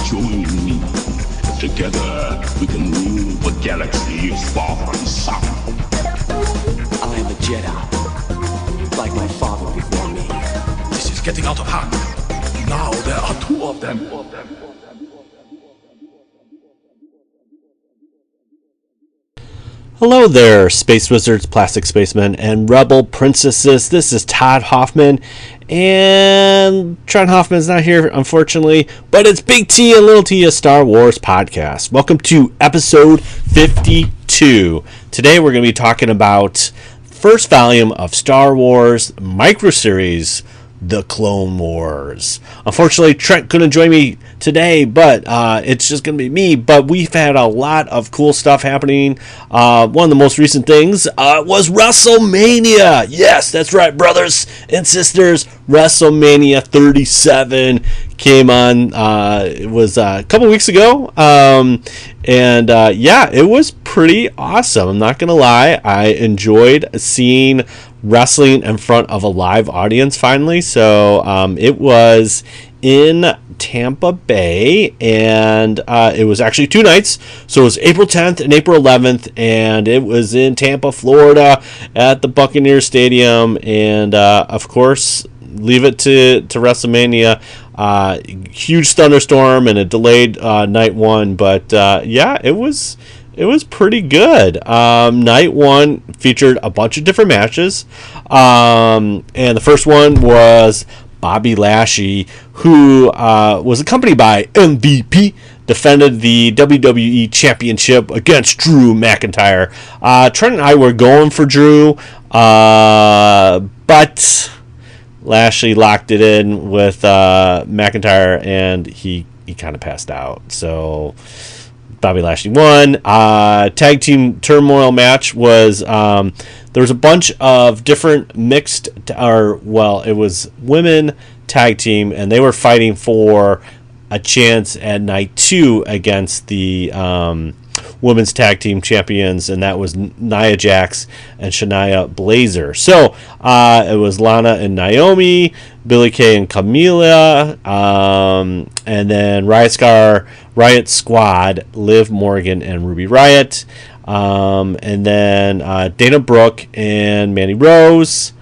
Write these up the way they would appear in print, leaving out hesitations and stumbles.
Join me. Together we can rule the galaxy far from sun. I am a Jedi, like my father before me. This is getting out of hand. Now there are two of them. Hello there, Space Wizards, Plastic Spacemen, and Rebel Princesses. This is Todd Hoffman, and Trent Hoffman's not here, unfortunately, but it's Big T and Little T, a Star Wars podcast. Welcome to episode 52. Today we're going to be talking about first volume of Star Wars microseries, The Clone Wars. Unfortunately, Trent couldn't join me today, but it's just going to be me. But we've had a lot of cool stuff happening. One of the most recent things was Wrestlemania. Yes, that's right, brothers and sisters. Wrestlemania 37 came on. It was a couple weeks ago. Yeah, it was pretty awesome. I'm not going to lie. I enjoyed seeing wrestling in front of a live audience finally. So it was in Tampa Bay, and it was actually two nights. So it was April 10th and April 11th, and it was in Tampa, Florida at the Buccaneers Stadium. And of course, leave it to WrestleMania. Huge thunderstorm and a delayed night one, but yeah, it was pretty good. Night one featured a bunch of different matches. And the first one was Bobby Lashley, who was accompanied by MVP, defended the WWE Championship against Drew McIntyre. Trent and I were going for Drew, but Lashley locked it in with McIntyre, and he kind of passed out. So Bobby Lashley won. Tag team turmoil match was there was a bunch of different mixed, it was women tag team, and they were fighting for a chance at night 2 against the women's tag team champions, and that was Nia Jax and Shania Baszler. So it was Lana and Naomi, Billie Kay and Camila, and then Riot Squad, Liv Morgan and Ruby Riott, and then Dana Brooke and Mandy Rose.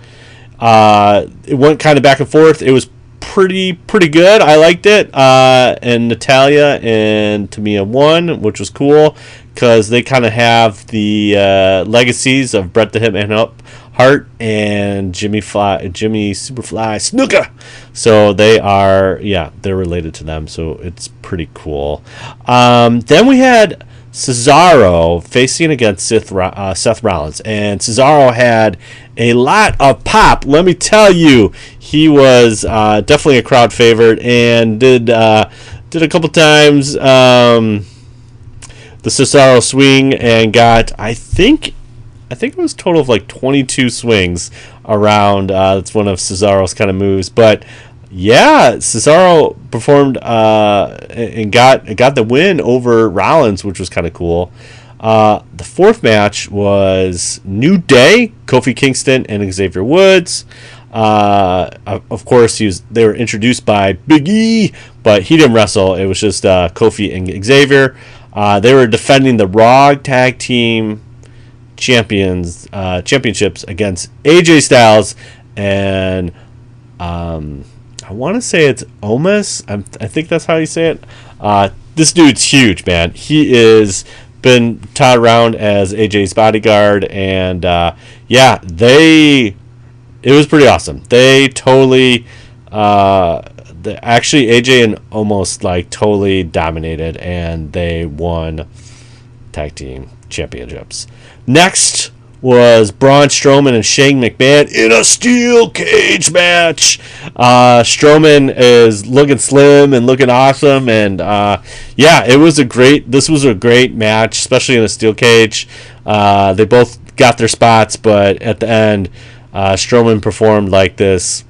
It went kind of back and forth. It was pretty good. I liked it. And Natalya and Tamina won, which was cool because they kind of have the legacies of Bret the Hitman Hart and Jimmy Superfly Snuka. So they're related to them. So it's pretty cool. Then we had Cesaro facing against Seth Rollins, and Cesaro had a lot of pop. Let me tell you, he was definitely a crowd favorite, and did a couple times the Cesaro swing, and got I think it was a total of like 22 swings around. That's one of Cesaro's kind of moves, but yeah, Cesaro performed and got the win over Rollins, which was kind of cool. The fourth match was New Day, Kofi Kingston and Xavier Woods. Of course, they were introduced by Big E, but he didn't wrestle. It was just Kofi and Xavier. They were defending the Raw Tag Team championships against AJ Styles and I want to say it's Omas. I think that's how you say it. This dude's huge, man. He is been tied around as AJ's bodyguard, and it was pretty awesome. They totally, actually AJ and almost like totally dominated, and they won tag team championships. Next was Braun Strowman and Shane McMahon in a steel cage match. Strowman is looking slim and looking awesome, and this was a great match, especially in a steel cage. They both got their spots, but at the end, Strowman performed like this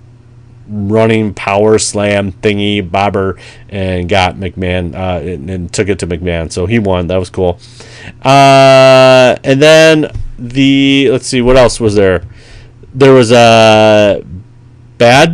running power slam thingy bobber and got McMahon and took it to McMahon, so he won. That was cool. And then let's see, what else was there? There was Bad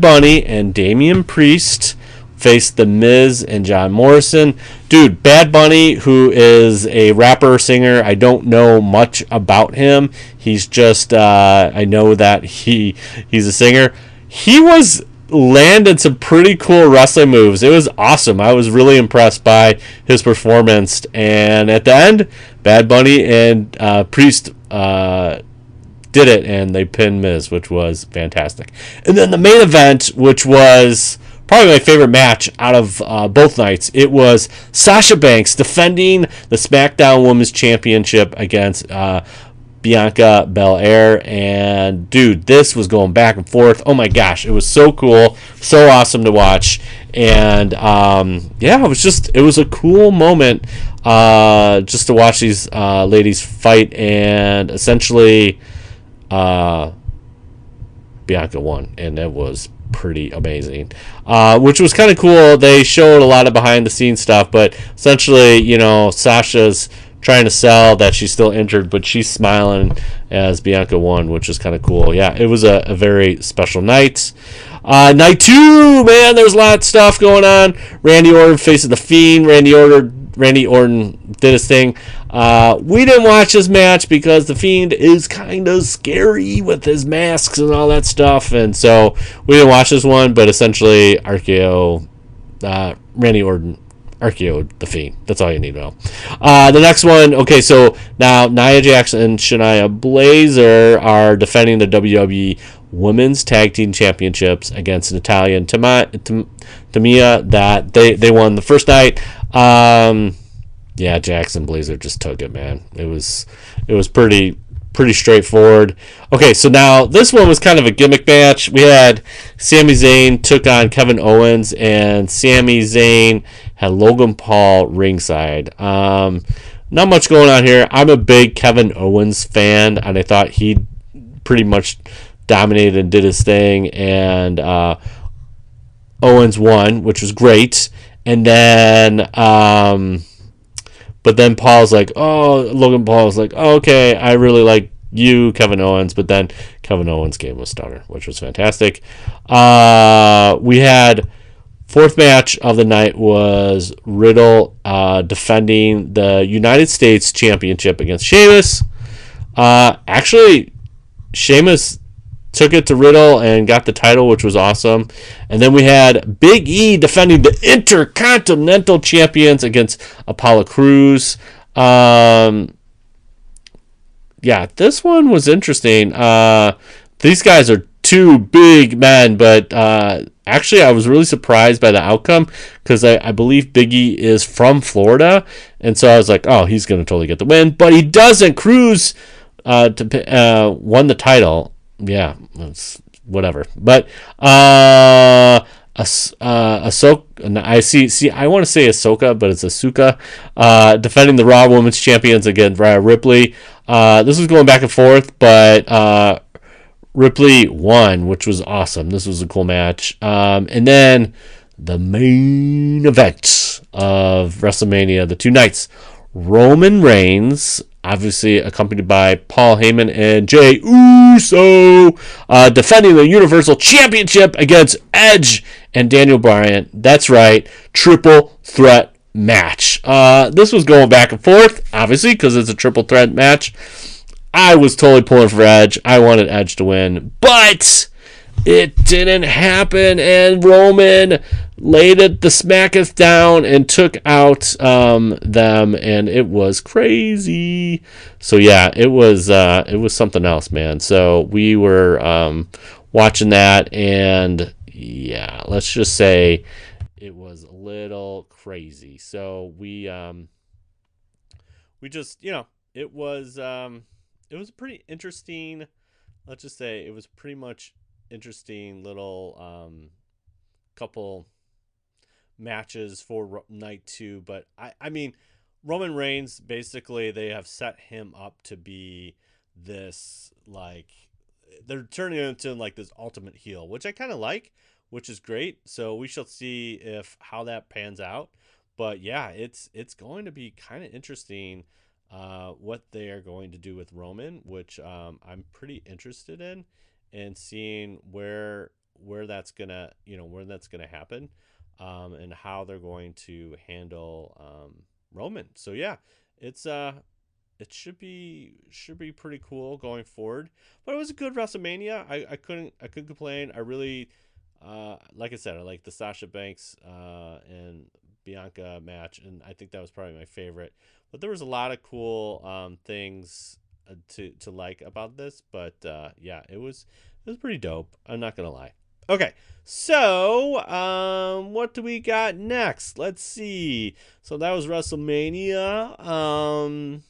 Bunny and Damian Priest faced The Miz and John Morrison. Dude, Bad Bunny, who is a rapper, singer, I don't know much about him. He's just, I know that he's a singer. He was landing some pretty cool wrestling moves. It was awesome. I was really impressed by his performance. And at the end, Bad Bunny and Priest did it, and they pinned Miz, which was fantastic. And then the main event, which was probably my favorite match out of both nights, it was Sasha Banks defending the Smackdown Women's Championship against Bianca Bel-Air. And dude, this was going back and forth. Oh my gosh, it was so cool, so awesome to watch. And yeah, it was a cool moment just to watch these ladies fight. And essentially Bianca won, and it was pretty amazing, which was kind of cool. They showed a lot of behind the scenes stuff, but essentially, Sasha's trying to sell that she's still injured, but she's smiling as Bianca won, which is kind of cool. Yeah, it was a very special night. Night 2, man, there's a lot of stuff going on. Randy Orton faces The Fiend. Randy Orton did his thing. We didn't watch his match because The Fiend is kind of scary with his masks and all that stuff, and so we didn't watch this one, but essentially Randy Orton RKO'd The Fiend. That's all you need to know. The next one, okay, so now Nia Jax and Shania Baszler are defending the WWE Women's Tag Team Championships against Natalya and Tamia. That they won the first night. Yeah, Jax and Baszler just took it, man. It was pretty straightforward. Okay, so now this one was kind of a gimmick match. We had Sami Zayn took on Kevin Owens, and Sami Zayn had Logan Paul ringside. Not much going on here. I'm a big Kevin Owens fan, and I thought he pretty much dominated and did his thing, and Owens won, which was great. And then but then Logan Paul's like, oh, okay, I really like you, Kevin Owens. But then Kevin Owens gave him a stunner, which was fantastic. We had fourth match of the night was Riddle defending the United States Championship against Sheamus. Actually, Sheamus took it to Riddle and got the title, which was awesome. And then we had Big E defending the Intercontinental Champions against Apollo Crews. Yeah, this one was interesting. These guys are two big men, but actually I was really surprised by the outcome because I believe Big E is from Florida. And so I was like, oh, he's going to totally get the win. But he doesn't. Crews won the title. Yeah, it's whatever. But Ahsoka, I want to say Ahsoka, but it's Asuka, defending the Raw Women's Champions against Rhea Ripley. This was going back and forth, but Ripley won, which was awesome. This was a cool match. And then the main event of WrestleMania, the two nights, Roman Reigns, obviously accompanied by Paul Heyman and Jey Uso, defending the Universal Championship against Edge and Daniel Bryan. That's right, triple threat match. This was going back and forth, obviously, because it's a triple threat match. I was totally pulling for Edge. I wanted Edge to win, but it didn't happen, and Roman laid the smacketh down and took out them, and it was crazy. So yeah, it was something else, man. So we were watching that, and yeah, let's just say it was a little crazy. So we just, it was pretty interesting. Let's just say it was pretty much interesting little couple matches for night 2, but I mean, Roman Reigns, basically they have set him up to be this, like, they're turning him into like this ultimate heel, which I kind of like, which is great. So we shall see how that pans out. But yeah, it's going to be kind of interesting what they are going to do with Roman, which I'm pretty interested in, and seeing where that's gonna happen. and how they're going to handle Roman. So yeah, it's it should be pretty cool going forward. But it was a good WrestleMania. I couldn't complain. I really like I said, I like the Sasha Banks and Bianca match, and I think that was probably my favorite. But there was a lot of cool things to like about this. But yeah, it was pretty dope. I'm not gonna lie. Okay, so what do we got next? Let's see. So that was WrestleMania.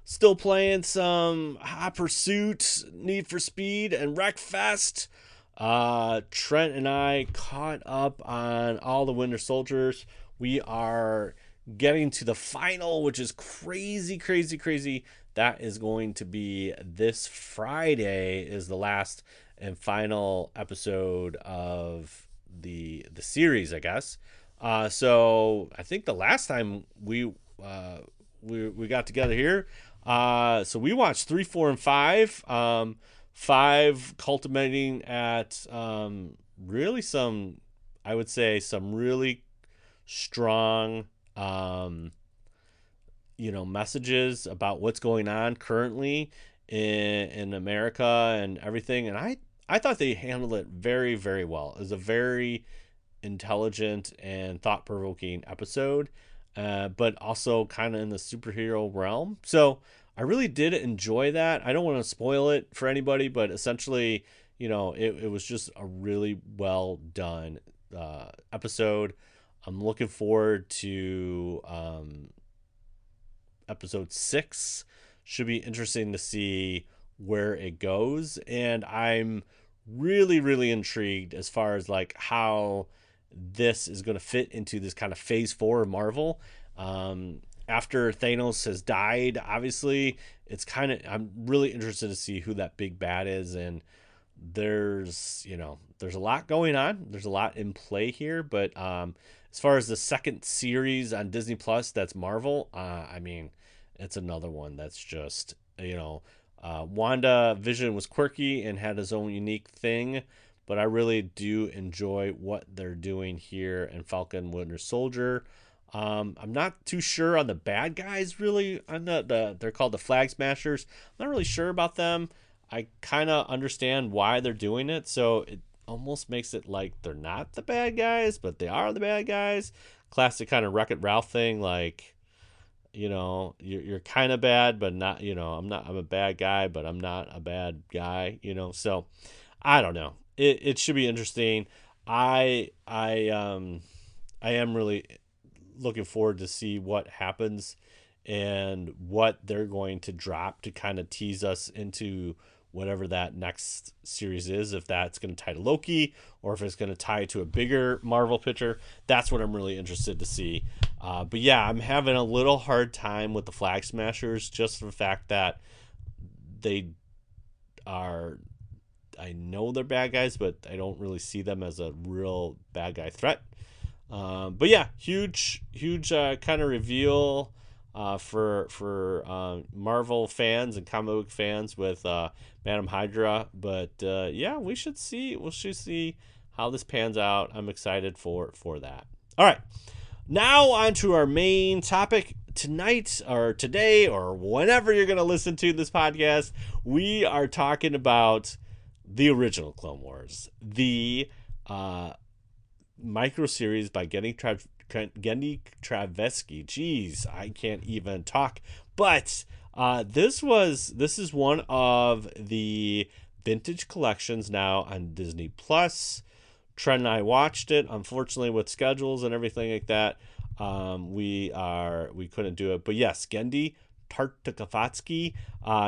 Still playing some Hot Pursuit, Need for Speed, and Wreckfest. Trent and I caught up on all the Winter Soldiers. We are getting to the final, which is crazy. That is going to be this Friday, is the last and final episode of the series, I guess. So I think the last time we got together here, so we watched 3, 4, and 5. 5 culminating at really some, I would say, some really strong messages about what's going on currently in America and everything. And I thought they handled it very, very well. It was a very intelligent and thought-provoking episode, but also kind of in the superhero realm. So I really did enjoy that. I don't want to spoil it for anybody, but essentially, it was just a really well done episode. I'm looking forward to episode 6. Should be interesting to see where it goes, and I'm really, really intrigued as far as like how this is going to fit into this kind of phase 4 of Marvel. After Thanos has died, obviously, I'm really interested to see who that big bad is, and there's a lot going on. There's a lot in play here, but as far as the second series on Disney Plus, that's Marvel. I mean, it's another one that's just, WandaVision was quirky and had his own unique thing, but I really do enjoy what they're doing here in Falcon Winter Soldier. I'm not too sure on the bad guys, really. They're called the Flag Smashers. I'm not really sure about them. I kind of understand why they're doing it, so it almost makes it like they're not the bad guys, but they are the bad guys. Classic kind of Wreck-It Ralph thing, like, you're kind of bad, but not, I'm a bad guy, but I'm not a bad guy, so I don't know. It should be interesting. I am really looking forward to see what happens and what they're going to drop to kind of tease us into whatever that next series is, if that's going to tie to Loki or if it's going to tie to a bigger Marvel picture. That's what I'm really interested to see. But yeah, I'm having a little hard time with the Flag Smashers, just for the fact that they are, I know they're bad guys, but I don't really see them as a real bad guy threat. But yeah, huge kind of reveal for Marvel fans and comic book fans with Madam Hydra. But yeah, we should see how this pans out. I'm excited for that. All right, now on to our main topic tonight or today or whenever you're going to listen to this podcast. We are talking about the original Clone Wars, the micro series by Gendy Travesky. Jeez, I can't even talk. But this is one of the vintage collections now on Disney Plus. Trent and I watched it. Unfortunately, with schedules and everything like that, we couldn't do it. But yes, Gendy Tartakovsky.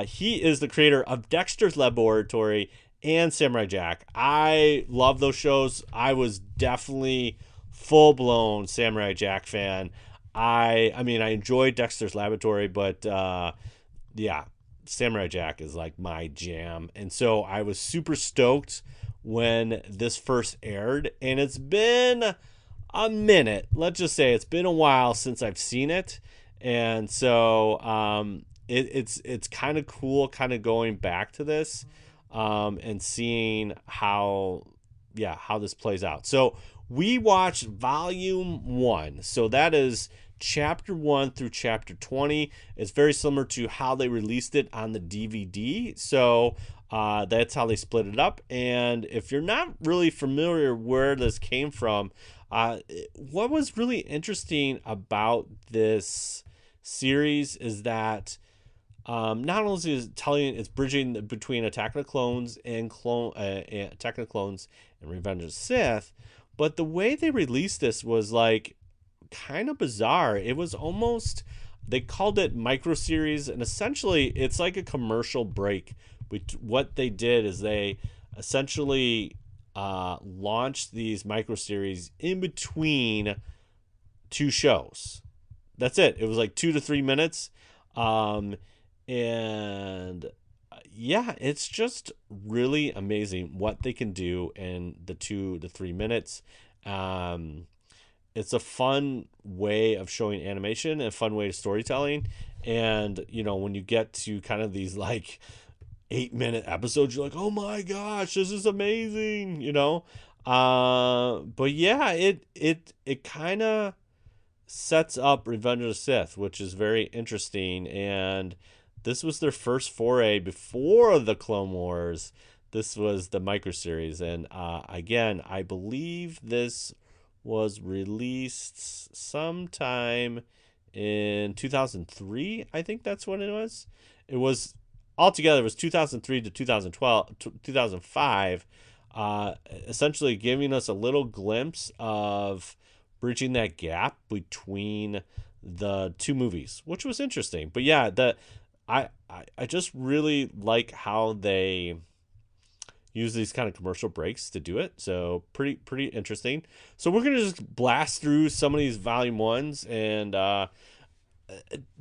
He is the creator of Dexter's Laboratory and Samurai Jack. I love those shows. I was definitely full-blown Samurai Jack fan. I mean, I enjoyed Dexter's Laboratory, but yeah, Samurai Jack is like my jam. And so I was super stoked when this first aired, and it's been a minute. Let's just say it's been a while since I've seen it. And so it's kind of cool kind of going back to this and seeing how this plays out. So we watched Volume 1. So that is Chapter 1 through Chapter 20. It's very similar to how they released it on the DVD. So that's how they split it up. And if you're not really familiar where this came from, what was really interesting about this series is that not only is it's bridging between Attack of the Clones and Attack of the Clones and Revenge of the Sith, but the way they released this was like kind of bizarre. It was almost, they called it micro series, and essentially it's like a commercial break. What they did is they essentially launched these micro series in between two shows. That's it. It was like 2 to 3 minutes. And yeah, it's just really amazing what they can do in the 2 to 3 minutes. It's a fun way of showing animation and a fun way of storytelling. And, you know, when you get to kind of these like 8-minute episodes, you're like, oh my gosh, this is amazing, you know? But yeah, it kind of sets up Revenge of the Sith, which is very interesting. And this was their first foray before the Clone Wars. This was the micro series, and again, I believe this was released sometime in 2003. I think that's when it was. It was altogether, it was 2003 to 2012, 2005, essentially giving us a little glimpse of bridging that gap between the two movies, which was interesting. But yeah, I just really like how they use these kind of commercial breaks to do it. So pretty interesting. So we're gonna just blast through some of these volume ones, and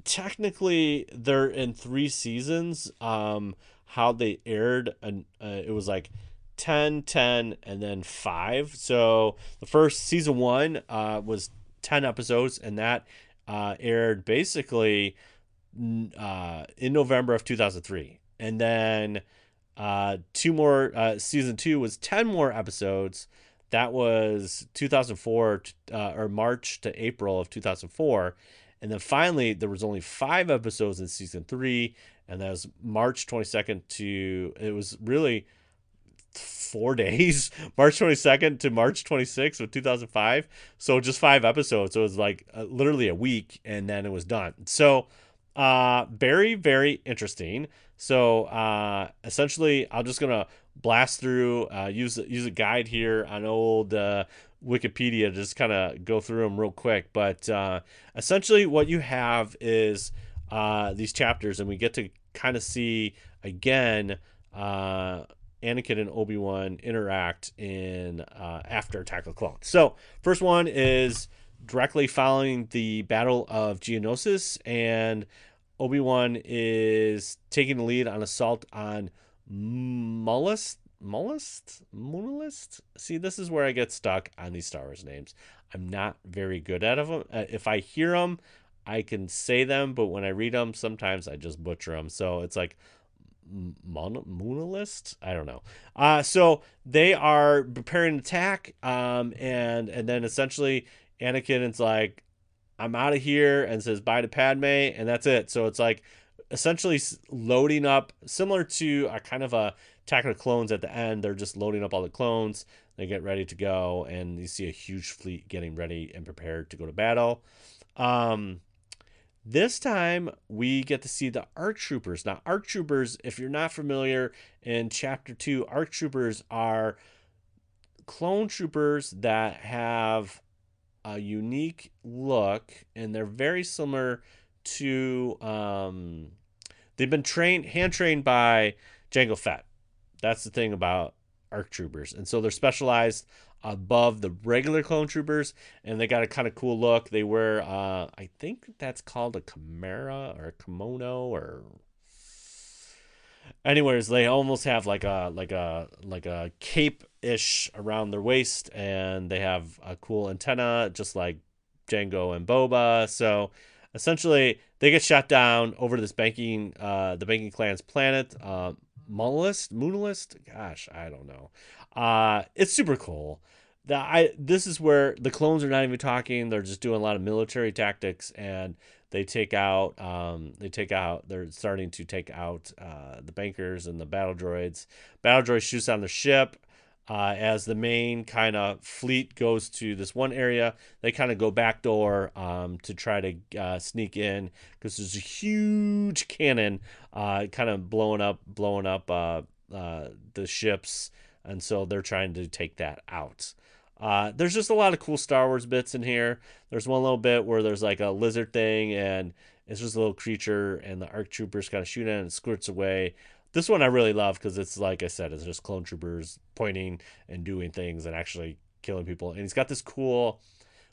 technically they're in 3 seasons. How they aired, and it was like 10, 10, and then 5. So the first season 1 was 10 episodes, and that aired basically in November of 2003. And then 2 more, season 2 was 10 more episodes. That was 2004, or March to April of 2004. And then finally, there was only 5 episodes in season 3, and that was March 22nd to, it was really 4 days, March 22nd to March 26th of 2005. So just 5 episodes. So it was like literally a week, and then it was done. So very, very interesting. So essentially, I'm just gonna blast through, use a guide here on old Wikipedia to just kind of go through them real quick. But essentially, what you have is these chapters, and we get to kind of see again Anakin and Obi-Wan interact in after Attack of the Clones. So first one is directly following the Battle of Geonosis, and Obi-Wan is taking the lead on assault on Molest. See, this is where I get stuck on these Star Wars names. I'm not very good at them. If I hear them, I can say them, but when I read them, sometimes I just butcher them. So it's like Monolist? I don't know. So they are preparing an attack, and then essentially Anakin is like, I'm out of here, and says bye to Padme, and that's it. So it's like essentially loading up, similar to a kind of a Attack of the Clones at the end. They're just loading up all the clones. They get ready to go, and you see a huge fleet getting ready and prepared to go to battle. This time, we get to see the ARC Troopers. Now, ARC Troopers, if you're not familiar, in Chapter 2, ARC Troopers are clone troopers that have a unique look, and they're very similar to... they've been hand-trained by Jango Fett. That's the thing about ARC Troopers. And so they're specialized above the regular clone troopers, and they got a kind of cool look. They wear I think that's called a Chimera or a kimono, or anyways, they almost have like a cape-ish around their waist, and they have a cool antenna just like Jango and Boba. So essentially they get shot down over this the banking clan's planet, Moonlist, gosh, I don't know. It's super cool. This is where the clones are not even talking. They're just doing a lot of military tactics, and they're starting to take out the bankers and the battle droids. Battle droid shoots on the ship. As the main kind of fleet goes to this one area, they kind of go backdoor to try to sneak in, because there's a huge cannon kind of blowing up the ships, and so they're trying to take that out. There's just a lot of cool Star Wars bits in here. There's one little bit where there's like a lizard thing, and it's just a little creature, and the ARC troopers kind of shoot at it and it squirts away. This one I really love because it's, like I said, it's just clone troopers pointing and doing things and actually killing people. And he's got this cool,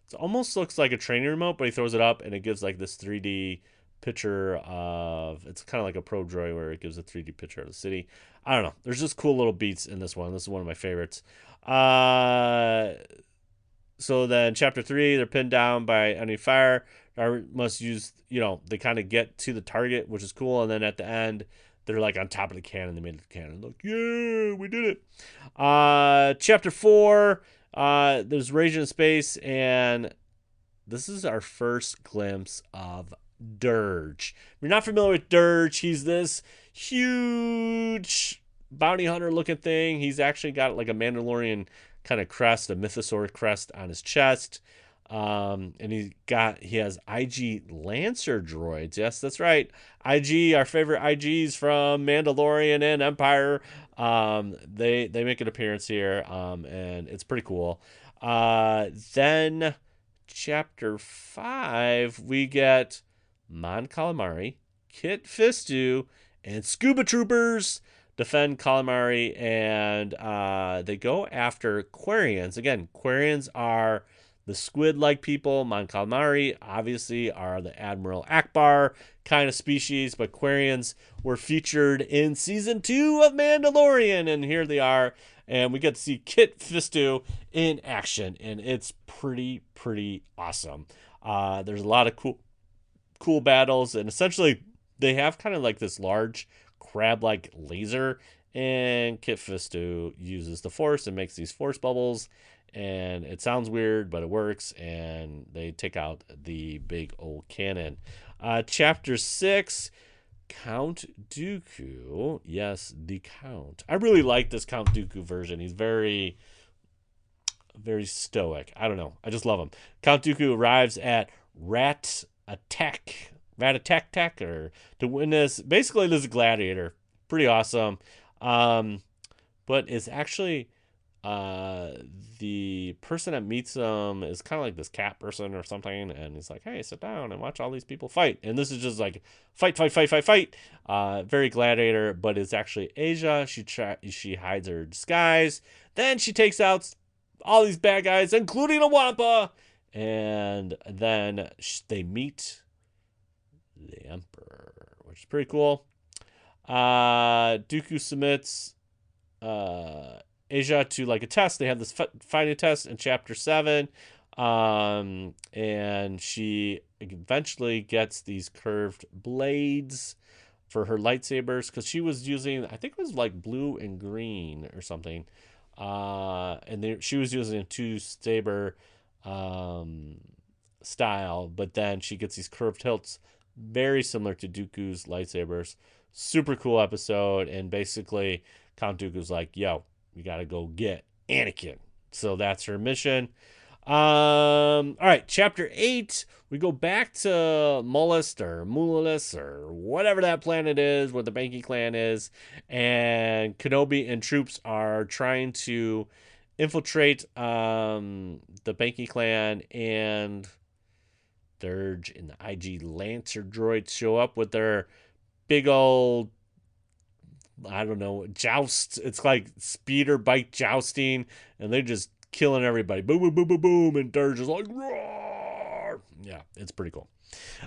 it almost looks like a training remote, but he throws it up and it gives like this 3D picture of, it's kind of like a Pro Droid where it gives a 3D picture of the city. I don't know. There's just cool little beats in this one. This is one of my favorites. So then chapter 3, they're pinned down by enemy fire. Or must use, they kind of get to the target, which is cool. And then at the end, they're like on top of the cannon. They made the cannon. Like, yeah, we did it. Chapter 4, there's Rage in Space, and this is our first glimpse of Dirge. If you're not familiar with Dirge, he's this huge bounty hunter looking thing. He's actually got like a Mandalorian kind of crest, a Mythosaur crest on his chest. And he has IG Lancer droids. Yes, that's right. IG, our favorite IGs from Mandalorian and Empire. They make an appearance here. And it's pretty cool. Then chapter 5, we get Mon Calamari, Kit Fisto, and Scuba Troopers defend Calamari, and they go after Quarians. Again, Quarians are the squid-like people. Mon Calamari obviously are the Admiral Akbar kind of species, but Quarians were featured in season 2 of Mandalorian, and here they are, and we get to see Kit Fisto in action, and it's pretty awesome. There's a lot of cool battles, and essentially they have kind of like this large crab-like laser, and Kit Fisto uses the Force and makes these Force bubbles, and it sounds weird, but it works, and they take out the big old cannon. Chapter 6, Count Dooku. Yes, the Count. I really like this Count Dooku version. He's very stoic. I don't know. I just love him. Count Dooku arrives at Rat Attack, or to win this. Basically, this is a gladiator. Pretty awesome. But it's actually the person that meets him is kind of like this cat person or something, and he's like, hey, sit down and watch all these people fight. And this is just like fight. Very gladiator, but it's actually Asia. She hides her disguise. Then she takes out all these bad guys, including a Wampa, and then they meet the Emperor, which is pretty cool. Dooku submits Asia to like a test. They have this fighting test in chapter 7, and she eventually gets these curved blades for her lightsabers, because she was using, I think it was like blue and green or something, and she was using a two-saber style, but then she gets these curved hilts very similar to Dooku's lightsabers. Super cool episode, and basically Count Dooku's like, yo, you gotta go get Anakin. So that's her mission. All right, chapter 8, we go back to Mullis or whatever that planet is, where the Banky clan is, and Kenobi and troops are trying to infiltrate the Banky clan, and Dirge and the IG Lancer droids show up with their big old, I don't know, joust. It's like speeder bike jousting, and they're just killing everybody. Boom, boom, boom, boom, boom, and Dirge is like, roar. Yeah, it's pretty cool.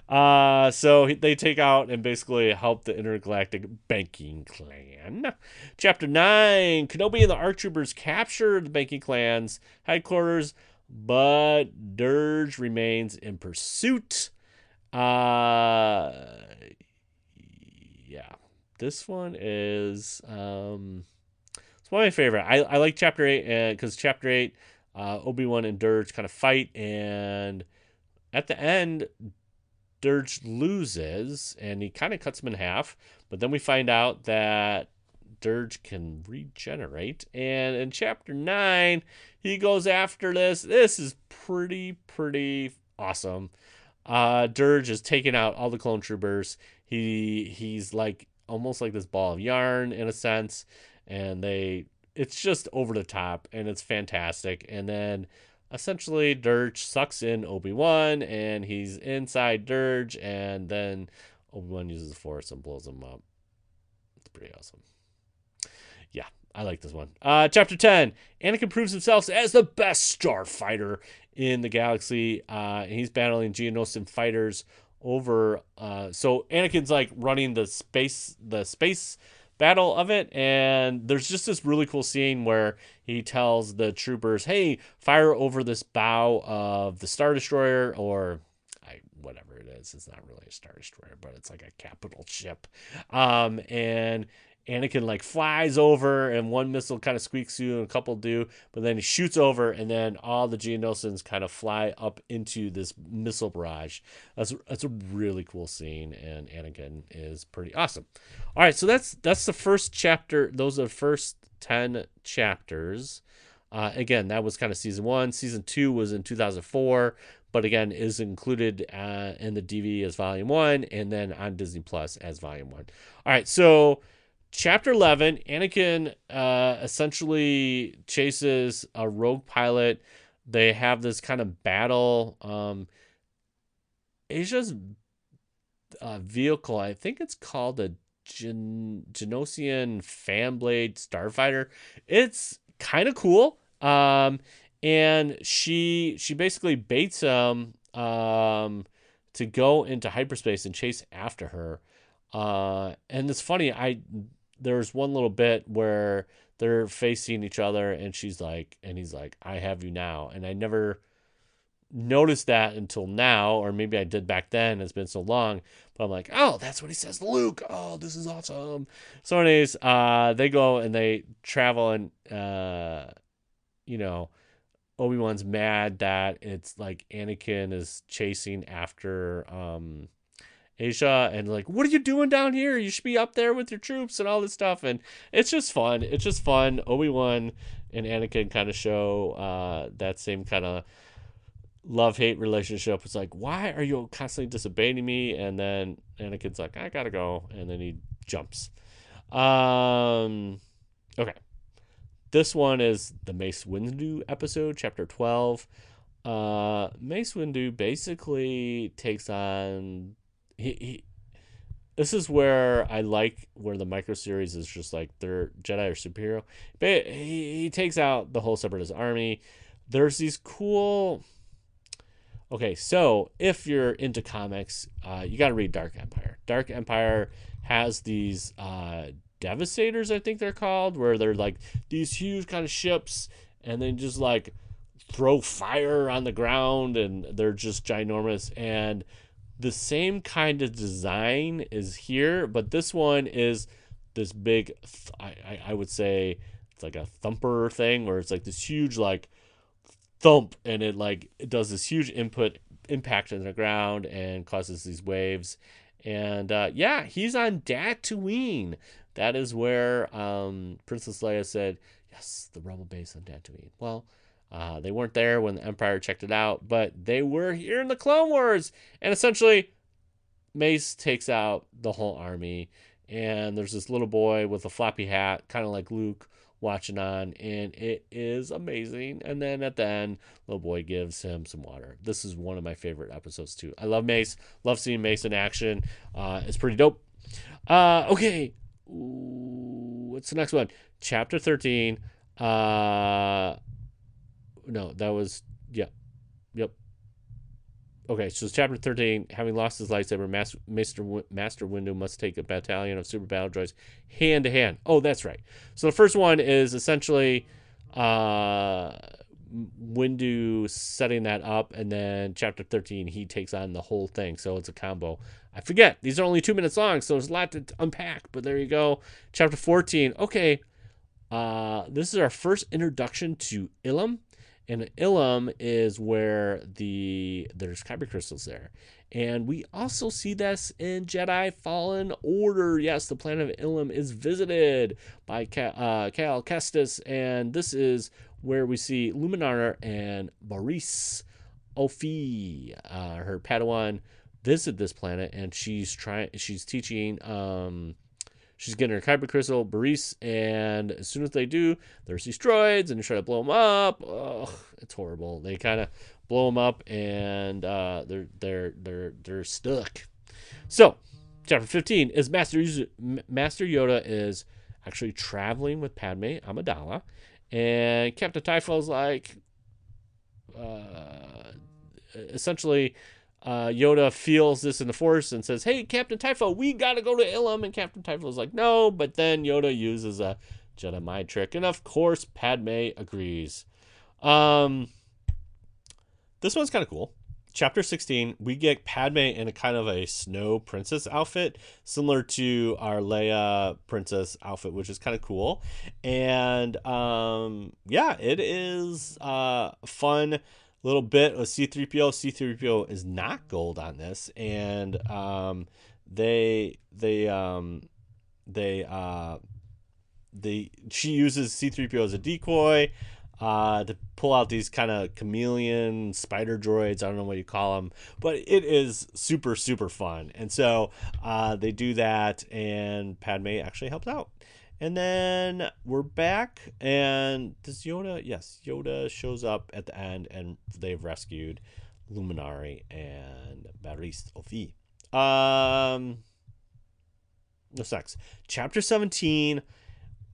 So they take out and basically help the intergalactic banking clan. Chapter 9, Kenobi and the ARC troopers capture the banking clan's headquarters, but Dirge remains in pursuit. Yeah. This one is it's one of my favorite. I like chapter 8 because chapter 8 Obi-Wan and Dirge kind of fight, and at the end, Dirge loses, and he kind of cuts him in half. But then we find out that Dirge can regenerate, and in Chapter 9, he goes after this. This is pretty awesome. Dirge is taking out all the clone troopers. He's like almost like this ball of yarn in a sense, and it's just over the top, and it's fantastic. And then essentially Dirge sucks in Obi-Wan, and he's inside Dirge, and then Obi-Wan uses the Force and blows him up. It's pretty awesome. Yeah, I like this one. Chapter 10, Anakin proves himself as the best starfighter in the galaxy. And he's battling Geonosian fighters over. So Anakin's like running the space battle of it, and there's just this really cool scene where he tells the troopers, "Hey, fire over this bow of the Star Destroyer," or whatever it is. It's not really a Star Destroyer, but it's like a capital ship. And Anakin like flies over, and one missile kind of squeaks through, and a couple do, but then he shoots over, and then all the Geonosians kind of fly up into this missile barrage. That's a really cool scene, and Anakin is pretty awesome. All right, so that's the first chapter. Those are the first 10 chapters. Again, that was kind of season 1. Season 2 was in 2004, but again is included in the DVD as volume 1, and then on Disney Plus as volume 1. All right, so Chapter 11, Anakin essentially chases a rogue pilot. They have this kind of battle. Asia's vehicle, I think it's called a Geonosian Fanblade Starfighter. It's kind of cool. And she basically baits him to go into hyperspace and chase after her. And it's funny, there's one little bit where they're facing each other, and he's like, "I have you now." And I never noticed that until now, or maybe I did back then. It's been so long, but I'm like, "Oh, that's what he says to Luke. Oh, this is awesome." So anyways, they go and they travel, and Obi-Wan's mad that it's like Anakin is chasing after Asia, and like, "What are you doing down here? You should be up there with your troops," and all this stuff. And it's just fun. Obi-Wan and Anakin kind of show that same kind of love-hate relationship. It's like, "Why are you constantly disobeying me?" And then Anakin's like, "I gotta go," and then he jumps. Okay, this one is the Mace Windu episode, chapter 12. Mace Windu basically takes on this is where I like where the micro series is just like their Jedi are superhero. But he takes out the whole Separatist army. There's these cool. Okay, so if you're into comics, you got to read Dark Empire. Dark Empire has these Devastators, I think they're called, where they're like these huge kind of ships, and they just like throw fire on the ground, and they're just ginormous. And the same kind of design is here, but this one is this big, I would say it's like a thumper thing, where it's like this huge like thump, and it does this huge impact on the ground and causes these waves. And he's on Tatooine. That is where Princess Leia said, "Yes, the Rebel base on Tatooine." Well, they weren't there when the Empire checked it out, but they were here in the Clone Wars. And essentially, Mace takes out the whole army, and there's this little boy with a floppy hat, kind of like Luke, watching on, and it is amazing. And then at the end, little boy gives him some water. This is one of my favorite episodes too. I love Mace. Love seeing Mace in action. It's pretty dope. Okay. What's the next one? Chapter 13. No, that was, yep. Okay, so chapter 13, having lost his lightsaber, Master Windu must take a battalion of super battle droids hand to hand. Oh, that's right. So the first one is essentially Windu setting that up, and then chapter 13, he takes on the whole thing. So it's a combo. I forget, these are only 2 minutes long, so there's a lot to unpack, but there you go. Chapter 14, okay, this is our first introduction to Ilum. And Ilum is where there's kyber crystals there. And we also see this in Jedi Fallen Order. Yes, the planet of Ilum is visited by Cal Kestis, and this is where we see Luminar and Maurice Ophi, her Padawan, visit this planet, and she's teaching. She's getting her kyber crystal, Baris, and as soon as they do, there's these droids, and they try to blow them up. Ugh, it's horrible. They kind of blow them up, and they're stuck. So, chapter 15 is Master Yoda is actually traveling with Padme Amidala, and Captain Typho's like, essentially. Yoda feels this in the Force and says, "Hey, Captain Typho, we gotta go to Ilum." And Captain Typho's like, "No," but then Yoda uses a Jedi mind trick, and of course, Padme agrees. This one's kind of cool. Chapter 16, we get Padme in a kind of a snow princess outfit, similar to our Leia princess outfit, which is kind of cool. And yeah, it is fun. Little bit of C-3PO. C-3PO is not gold on this, and she uses C-3PO as a decoy to pull out these kind of chameleon spider droids. I don't know what you call them, but it is super, super fun. And so they do that, and Padme actually helps out. And then we're back, and does Yoda? Yes, Yoda shows up at the end, and they've rescued Luminari and Baris Ophi. No sex. Chapter 17.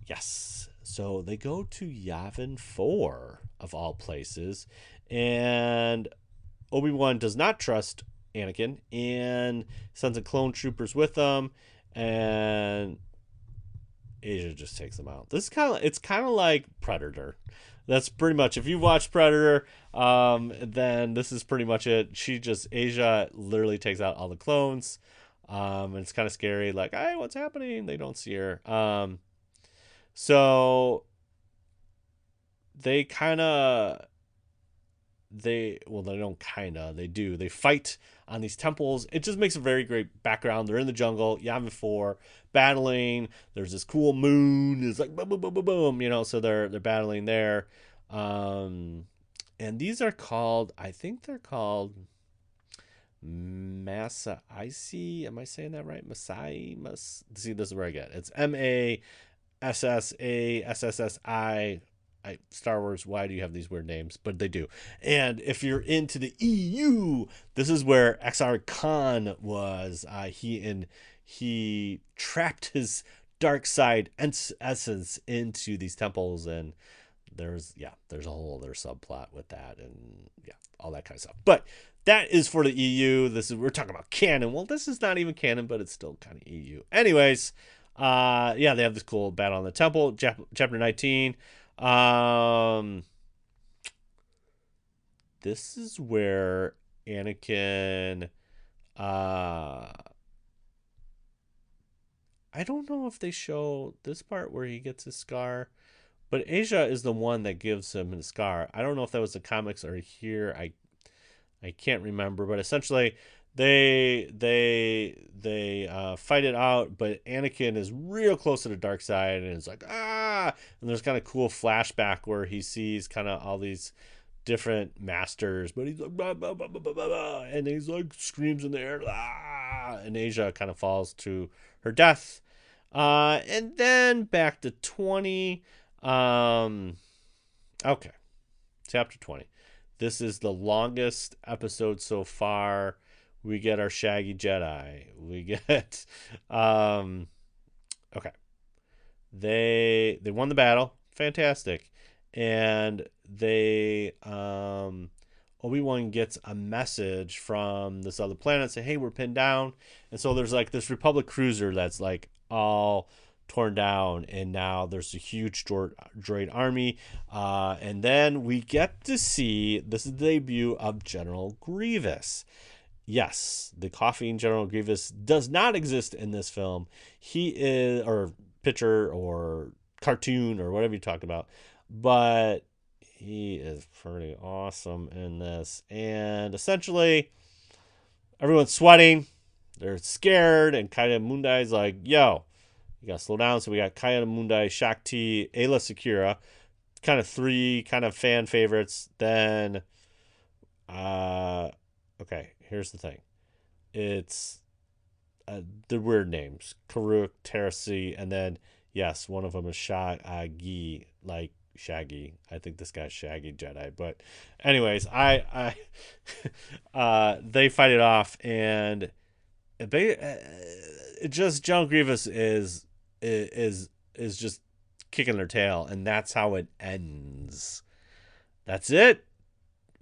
Yes. So they go to Yavin 4, of all places, and Obi-Wan does not trust Anakin and sends a clone troopers with them, and Asia just takes them out. This is it's kind of like Predator. That's pretty much, if you watch Predator, then this is pretty much it. Asia literally takes out all the clones. And it's kind of scary. Like, hey, what's happening? They don't see her. So they do. They fight on these temples. It just makes a very great background. They're in the jungle, Yavin 4, battling. There's this cool moon. It's like boom, boom, boom, boom, boom. So they're battling there. And these are called, I think they're called Massa Icy. Am I saying that right? Masai. See, this is where I get it. It's MASSASSI. Star Wars, why do you have these weird names? But they do. And if you're into the EU, this is where XR Khan was. He trapped his dark side essence into these temples, and there's a whole other subplot with that, and all that kind of stuff. But that is for the EU. We're talking about canon. Well, this is not even canon, but it's still kind of EU. Anyways, they have this cool battle on the temple. Chapter 19. This is where Anakin, I don't know if they show this part where he gets his scar, but Asia is the one that gives him the scar. I don't know if that was the comics or here. I can't remember, but essentially they fight it out, but Anakin is real close to the dark side, and it's like, and there's kind of cool flashback where he sees kind of all these different masters, but he's like, bah, bah, bah, bah, bah, bah, and he's like screams in the air, and Asia kind of falls to her death. And then back to 20. Okay, chapter 20. This is the longest episode so far. We get our Shaggy Jedi. We get okay. They won the battle. Fantastic. And they Obi-Wan gets a message from this other planet saying, "Hey, we're pinned down." And so there's like this Republic cruiser that's like all torn down, and now there's a huge droid army, and then we get to see this is the debut of General Grievous. Yes, the coughing General Grievous does not exist in this film. He is, or picture or cartoon or whatever you talked about, but He is pretty awesome in this. And essentially, everyone's sweating. They're scared. And Kaya Mundai's like, yo, you got to slow down. So we got Kaya Mundai, Shakti, Ayla Sakura. Kind of three kind of fan favorites. Then, okay, here's the thing. It's the weird names. Karuk, Terasi, and then, yes, one of them is Shaggy, like Shaggy. I think this guy's Shaggy Jedi. But anyways, I they fight it off, and it just John Grievous is just kicking their tail, and that's how it ends. That's it.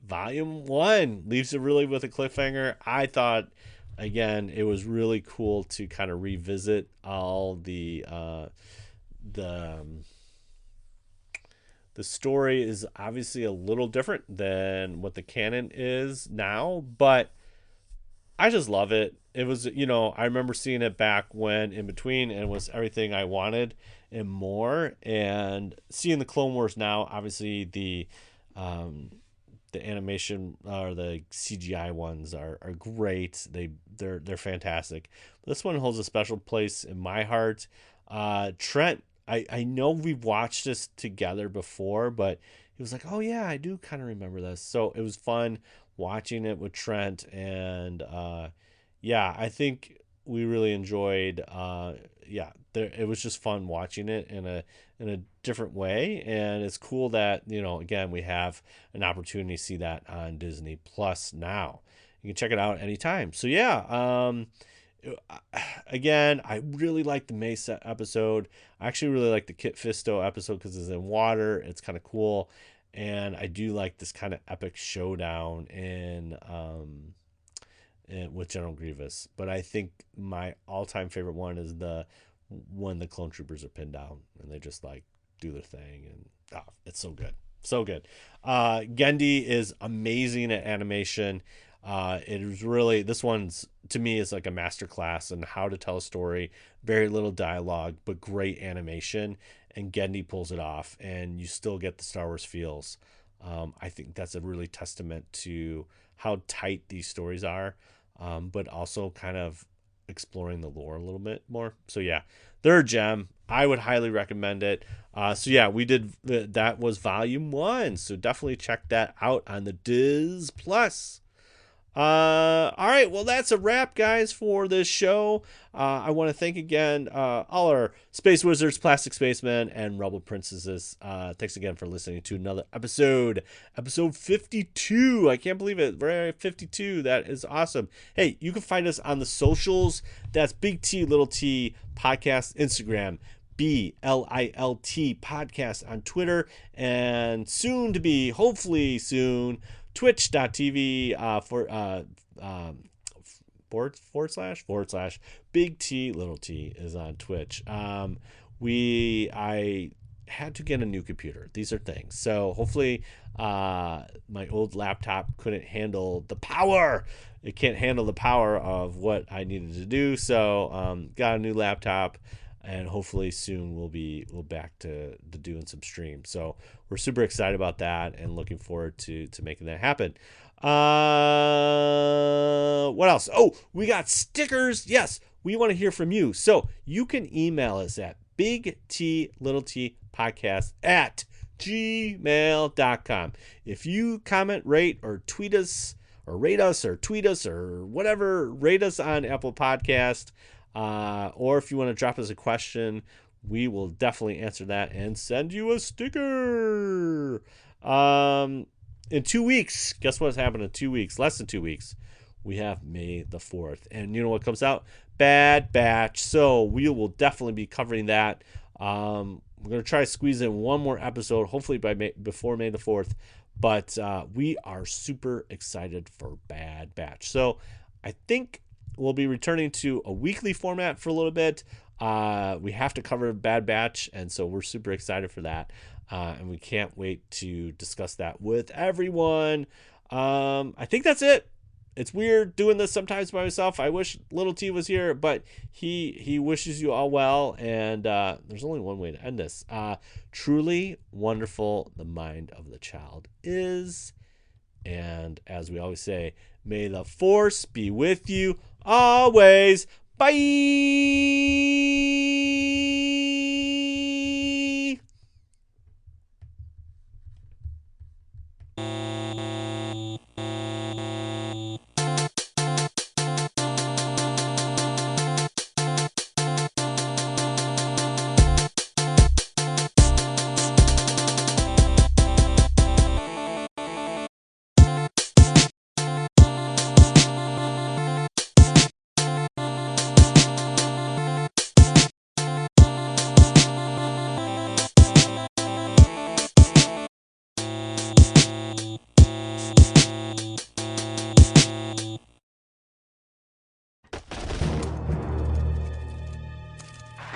Volume 1 leaves it really with a cliffhanger. I thought, again, it was really cool to kind of revisit all the story is obviously a little different than what the canon is now, but I just love it. It was, I remember seeing it back when In Between, and it was everything I wanted and more. And seeing the Clone Wars now, obviously the animation or the CGI ones are great. They're fantastic. This one holds a special place in my heart. Trent, I know we've watched this together before, but he was like, oh yeah, I do kind of remember this. So it was fun watching it with Trent, and I think we really enjoyed it was just fun watching it in a different way, and it's cool that again we have an opportunity to see that on Disney Plus now. You can check it out anytime. So again, I really like the Mesa episode. I actually really like the Kit Fisto episode because it's in water. It's kind of cool. And I do like this kind of epic showdown with General Grievous. But I think my all-time favorite one is when the clone troopers are pinned down and they just like do their thing. And it's so good. So good. Gendy is amazing at animation. It is really, this one's to me is like a masterclass in how to tell a story. Very little dialogue, but great animation. And Gendy pulls it off, and you still get the Star Wars feels. I think that's a really testament to how tight these stories are, but also kind of exploring the lore a little bit more. So they're a gem. I would highly recommend it. We did that was volume 1. So definitely check that out on the Diz Plus. All right, well, that's a wrap, guys, for this show. I want to thank again all our Space Wizards, Plastic Spacemen, and Rebel Princesses. Thanks again for listening to another episode 52. I can't believe it. We're at 52. That is awesome. Hey, you can find us on the socials. That's Big T, Little T Podcast, Instagram, BLILT Podcast on Twitter, and soon to be, hopefully soon, twitch.tv forward slash Big T Little T is on Twitch. I had to get a new computer. These are things. So hopefully my old laptop couldn't handle the power. It can't handle the power of what I needed to do. So got a new laptop. And hopefully soon we'll back to doing some streams. So we're super excited about that and looking forward to making that happen. What else? Oh, we got stickers. Yes, we want to hear from you. So you can email us at bigtlittlepodcast@gmail.com. If you comment, rate, or tweet us, or rate us, or tweet us, or whatever, rate us on Apple Podcast. Or if you want to drop us a question, we will definitely answer that and send you a sticker. In 2 weeks, guess what's happened in 2 weeks? Less than 2 weeks. We have May the 4th. And you know what comes out? Bad Batch. So we will definitely be covering that. We're going to try to squeeze in one more episode, hopefully before May the 4th. But we are super excited for Bad Batch. So I think we'll be returning to a weekly format for a little bit. We have to cover Bad Batch, and so we're super excited for that. And we can't wait to discuss that with everyone. I think that's it. it's weird doing this sometimes by myself. I wish little T was here, but he wishes you all well. And there's only one way to end this. Truly wonderful the mind of the child is. And as we always say, may the force be with you always. Bye.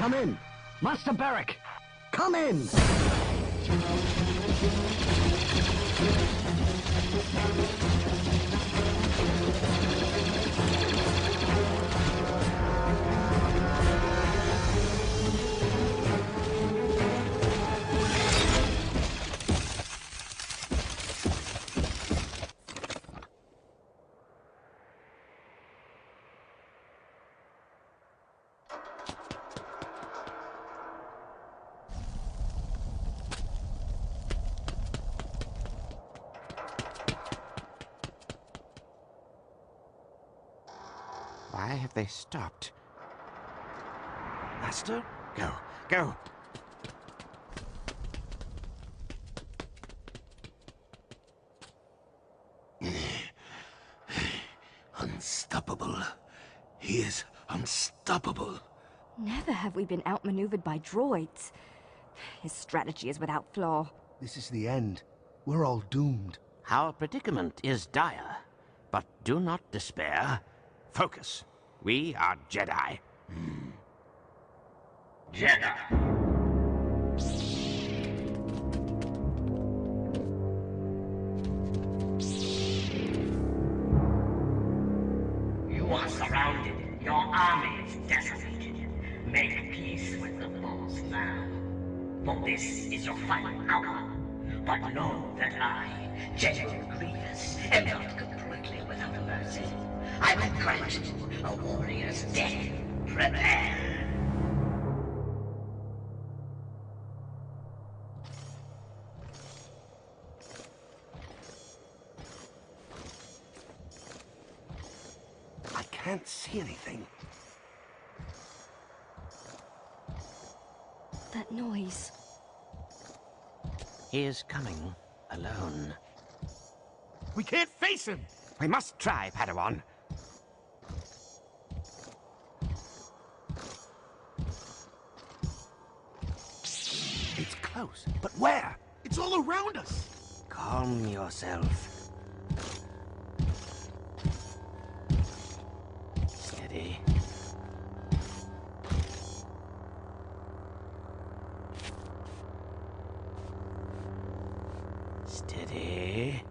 Come in! Master Barrack! Come in! Why have they stopped? Master? Go, go! Unstoppable. He is unstoppable. Never have we been outmaneuvered by droids. His strategy is without flaw. This is the end. We're all doomed. Our predicament is dire, but do not despair. Focus. We are Jedi. Jedi. You are surrounded. Your army is decimated. Make peace with the foes now. For this is your final hour. But know that I, General Grievous, am not completely without mercy. I will grant you a warrior's death. Prepare. I can't see anything. That noise. He is coming alone. We can't face him! We must try, Padawan. It's close, but where? It's all around us! Calm yourself. Steady. Steady.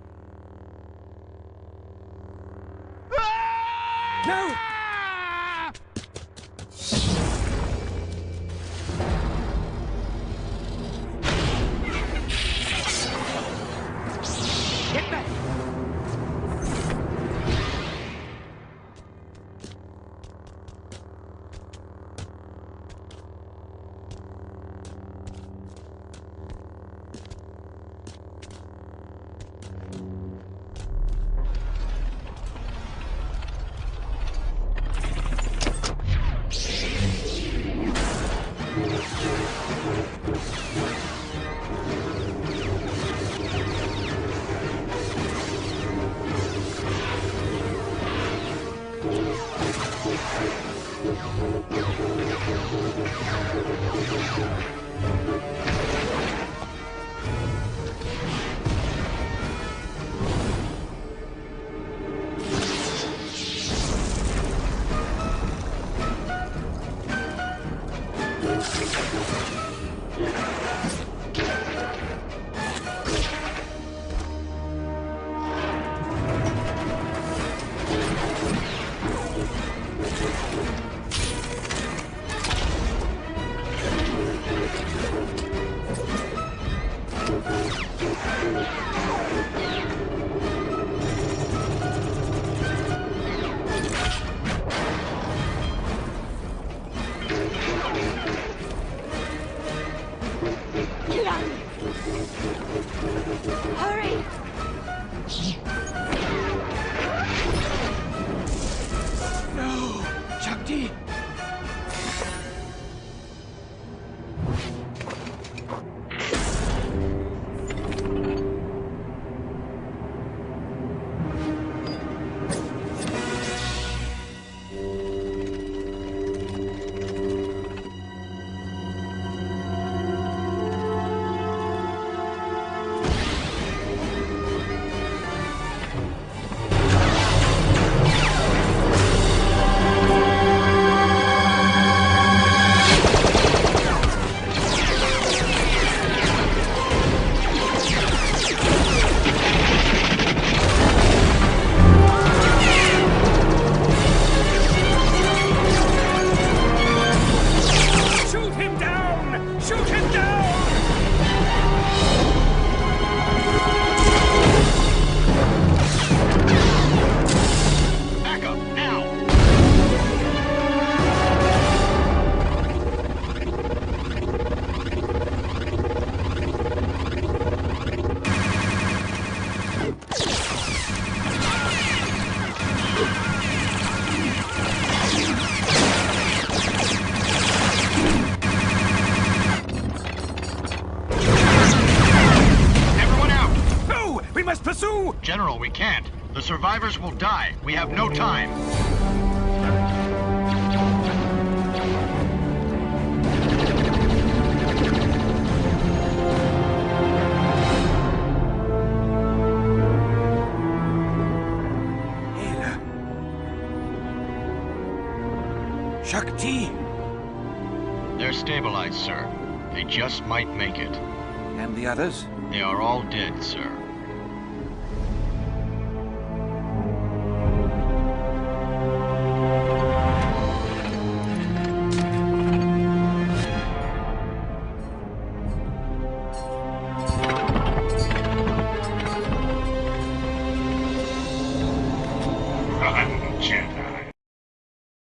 No! Get back! Hurry! No! Shakti! General, we can't. The survivors will die. We have no time. Ayla. Shakti! They're stabilized, sir. They just might make it. And the others? They are all dead, sir.